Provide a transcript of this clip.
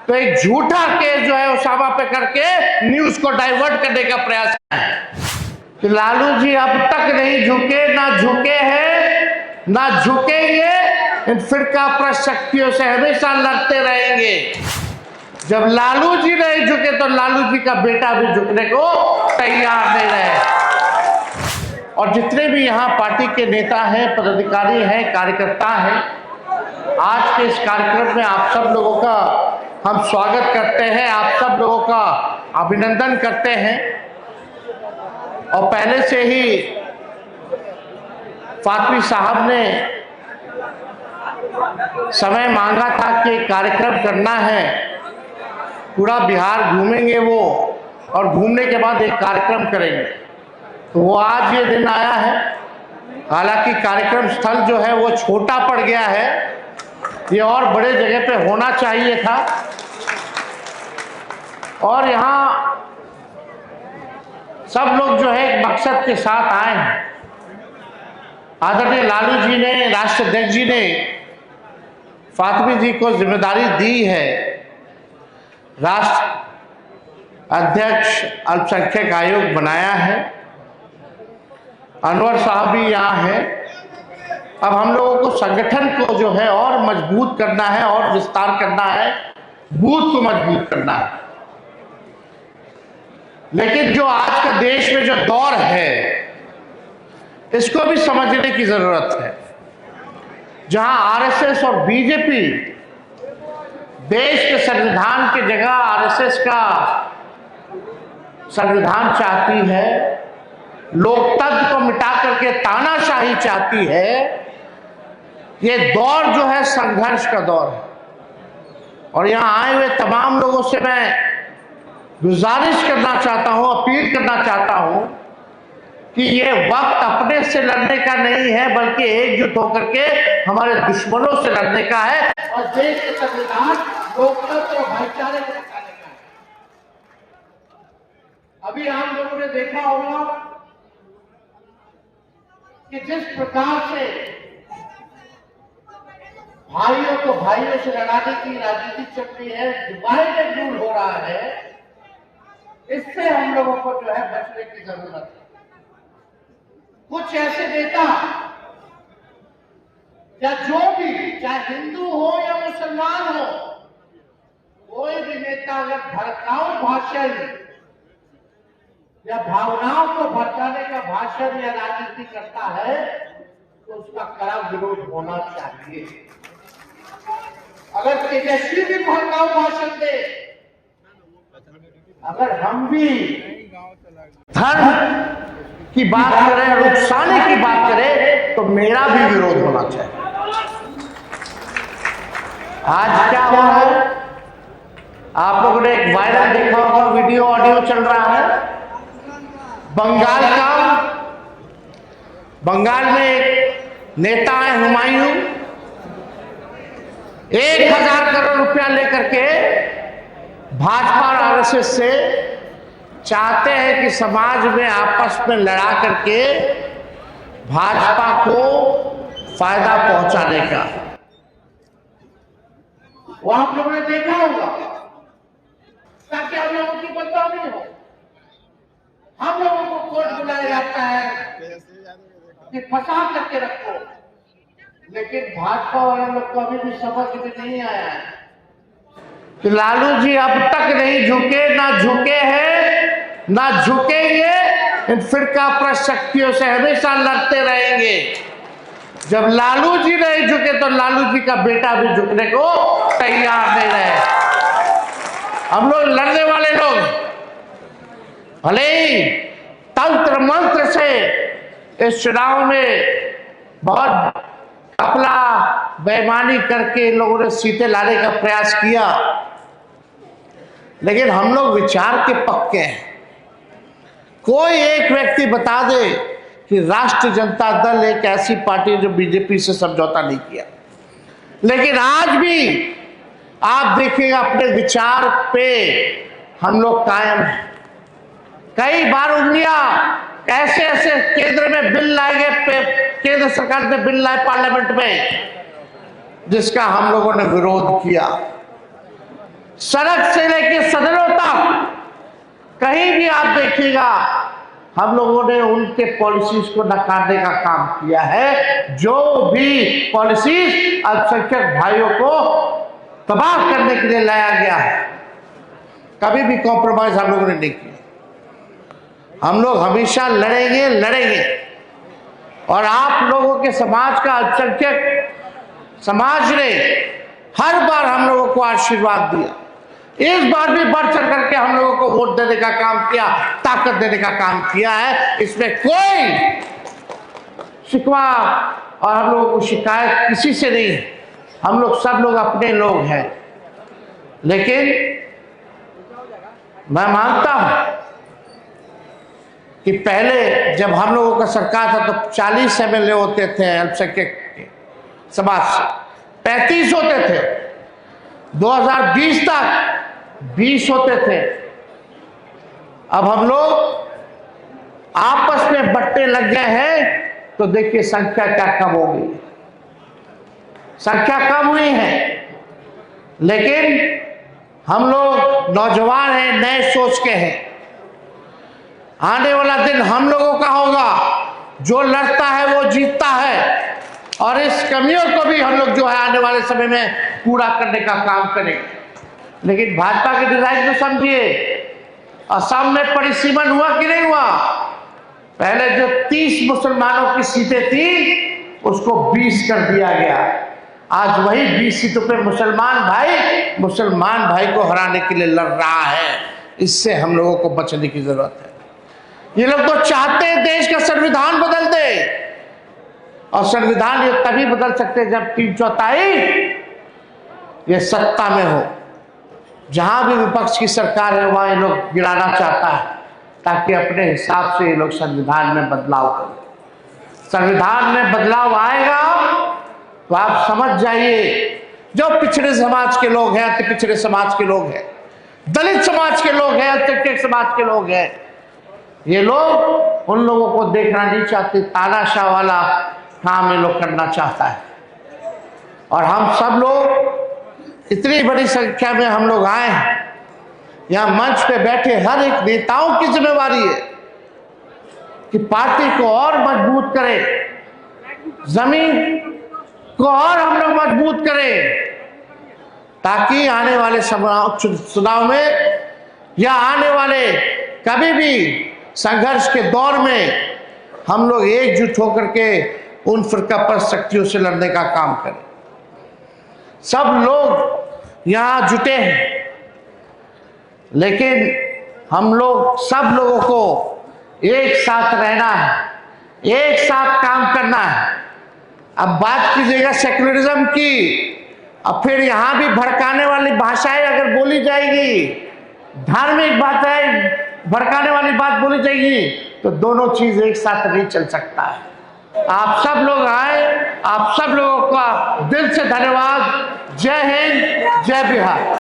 तो एक झूठा केस जो है उसामा पे करके न्यूज को डाइवर्ट करने का प्रयास है कि लालू जी अब तक नहीं झुके, ना झुके हैं, ना झुकेंगे। इन फिरका परस्त शक्तियों से हमेशा लड़ते रहेंगे। जब लालू जी नहीं झुके तो लालू जी का बेटा भी झुकने को तैयार नहीं रहे। और जितने भी यहाँ पार्टी के नेता हैं, पदाधिकारी हैं, कार्यकर्ता हैं, आज के इस कार्यक्रम में आप सब लोगों का हम स्वागत करते हैं, आप सब लोगों का अभिनंदन करते हैं। और पहले से ही फातमी साहब ने समय मांगा था कि कार्यक्रम करना है, पूरा बिहार घूमेंगे वो, और घूमने के बाद एक कार्यक्रम करेंगे। तो वो आज ये दिन आया है। हालांकि कार्यक्रम स्थल जो है वो छोटा पड़ गया है, ये और बड़े जगह पे होना चाहिए था। और यहाँ सब लोग जो है एक मकसद के साथ आए हैं। आदरणीय लालू जी ने, राष्ट्राध्यक्ष जी ने फातमी जी को जिम्मेदारी दी है। राष्ट्र अध्यक्ष अल्पसंख्यक आयोग बनाया है। अनवर साहब भी यहाँ है। अब हम लोगों को संगठन को जो है और मजबूत करना है और विस्तार करना है, बूथ को मजबूत करना है। लेकिन जो आज का देश में जो दौर है, इसको भी समझने की जरूरत है। जहां आरएसएस और बीजेपी देश के संविधान की जगह आरएसएस का संविधान चाहती है, लोकतंत्र को मिटा करके तानाशाही चाहती है, ये दौर जो है संघर्ष का दौर है। और यहां आए हुए तमाम लोगों से मैं गुजारिश करना चाहता हूं, अपील करना चाहता हूं कि ये वक्त अपने से लड़ने का नहीं है, बल्कि एकजुट होकर के हमारे दुश्मनों से लड़ने का है और देश के संविधान, लोकतंत्र और भाईचारे को बचाने का है। अभी हम लोगों ने देखा होगा कि जिस प्रकार से भाइयों को भाइयों से लड़ाने की राजनीति चल रही है, डिवाइड रूल हो रहा है, इससे हम लोगों को जो है बचने की जरूरत है। कुछ ऐसे नेता या जो भी, चाहे हिंदू हो या मुसलमान हो, कोई भी नेता अगर भड़काऊ भाषण या भावनाओं को भड़काने का भाषण या राजनीति करता है तो उसका कड़ा विरोध होना चाहिए। अगर तेजस्वी भी भड़काऊ भाषण दे, अगर हम भी धर्म की बात करें, रुखसाने की बात करें, तो मेरा भी विरोध होना चाहिए। आज क्या हो रहा है, आप लोगों ने एक वायरल देखा होगा, वीडियो ऑडियो चल रहा है बंगाल का। बंगाल में एक नेता है हुमायूं, 1000 करोड़ रुपया लेकर के भाजपा और आरएसएस से चाहते हैं कि समाज में आपस में लड़ा करके भाजपा को फायदा पहुंचाने का। वो आप लोगों ने देखा होगा, ताकि हम लोगों की बदनामी हो। हम लोगों को कोर्ट बुलाया जाता है कि फंसा करके रखो, लेकिन भाजपा वाले लोग को अभी भी समझ में नहीं आया है कि लालू जी अब तक नहीं झुके, ना झुके हैं, ना झुकेंगे। इन फिरका परस्त शक्तियों से हमेशा लड़ते रहेंगे। जब लालू जी नहीं झुके तो लालू जी का बेटा भी झुकने को तैयार नहीं रहे। हम लोग लड़ने वाले लोग भले ही तंत्र मंत्र से इस चुनाव में बहुत कपला बेईमानी करके लोगों ने सीटें लाने का प्रयास किया, लेकिन हम लोग विचार के पक्के हैं। कोई एक व्यक्ति बता दे कि राष्ट्रीय जनता दल एक ऐसी पार्टी जो बीजेपी से समझौता नहीं किया, लेकिन आज भी आप देखिएगा अपने विचार पे हम लोग कायम हैं। कई बार उंगलियां ऐसे ऐसे केंद्र में बिल लाएंगे, केंद्र सरकार ने बिल लाए पार्लियामेंट में, जिसका हम लोगों ने विरोध किया। सड़क से लेकर सदनों तक कहीं भी आप देखिएगा हम लोगों ने उनके पॉलिसीज को नकारने का काम किया है। जो भी पॉलिसीज अल्पसंख्यक भाइयों को तबाह करने के लिए लाया गया है, कभी भी कॉम्प्रोमाइज हम लोगों ने नहीं किया। हम लोग हमेशा लड़ेंगे और आप लोगों के समाज का, अल्पसंख्यक समाज ने हर बार हम लोगों को आशीर्वाद दिया। इस बार भी बढ़ चढ़ करके हम लोगों को वोट देने का काम किया, ताकत देने का काम किया है। इसमें कोई शिकवा और हम लोगों को शिकायत किसी से नहीं है। हम लोग सब लोग अपने लोग हैं। लेकिन मैं मानता हूं कि पहले जब हम लोगों का सरकार था तो 40 MLA होते थे अल्पसंख्यक समाज से, 35 होते थे। 2020 तक 20 होते थे। अब हम लोग आपस में बट्टे लग गए हैं तो देखिए संख्या क्या कम हो गई। संख्या कम हुई है, लेकिन हम लोग नौजवान हैं, नए सोच के हैं। आने वाला दिन हम लोगों का होगा। जो लड़ता है वो जीतता है और इस कमियों को भी हम लोग जो है आने वाले समय में पूरा करने का काम करेंगे। लेकिन भाजपा के डिजाइन को समझिए। असम में परिसीमन हुआ कि नहीं हुआ? पहले जो 30 मुसलमानों की सीटें थी उसको 20 कर दिया गया। आज वही 20 सीटों पे मुसलमान भाई को हराने के लिए लड़ रहा है। इससे हम लोगों को बचने की जरूरत है। ये लोग तो चाहते हैं देश का संविधान बदल दे, और संविधान ये तभी बदल सकते हैं जब 3/4 ये सत्ता में हो। जहां भी विपक्ष की सरकार है वहां ये लोग गिराना चाहता है, ताकि अपने हिसाब से ये लोग संविधान में बदलाव करें। संविधान में बदलाव आएगा तो आप समझ जाइए, जो पिछड़े समाज के लोग हैं, अति पिछड़े समाज के लोग हैं, दलित समाज के लोग हैं, अल्पसंख्यक समाज के लोग हैं, ये लोग उन लोगों को देखना नहीं चाहते। तानाशाह वाला काम ये लोग करना चाहता है। और हम सब लोग इतनी बड़ी संख्या में हम लोग आए हैं। यहां मंच पे बैठे हर एक नेताओं की जिम्मेवारी है कि पार्टी को और मजबूत करें, जमीन को और हम लोग मजबूत करें, ताकि आने वाले चुनाव में या आने वाले कभी भी संघर्ष के दौर में हम लोग एकजुट होकर के उन फिरकापरस्त शक्तियों से लड़ने का काम करें। सब लोग यहां जुटे हैं, लेकिन हम लोग सब लोगों को एक साथ रहना है, एक साथ काम करना है। अब बात कीजिएगा सेक्युलरिज्म की, अब फिर यहां भी भड़काने वाली भाषाएं अगर बोली जाएगी, धार्मिक बातें भड़काने वाली बात बोली जाएगी, तो दोनों चीज एक साथ नहीं चल सकता है। आप सब लोग आए, आप सब लोगों का दिल से धन्यवाद। जय हिंद, जय बिहार।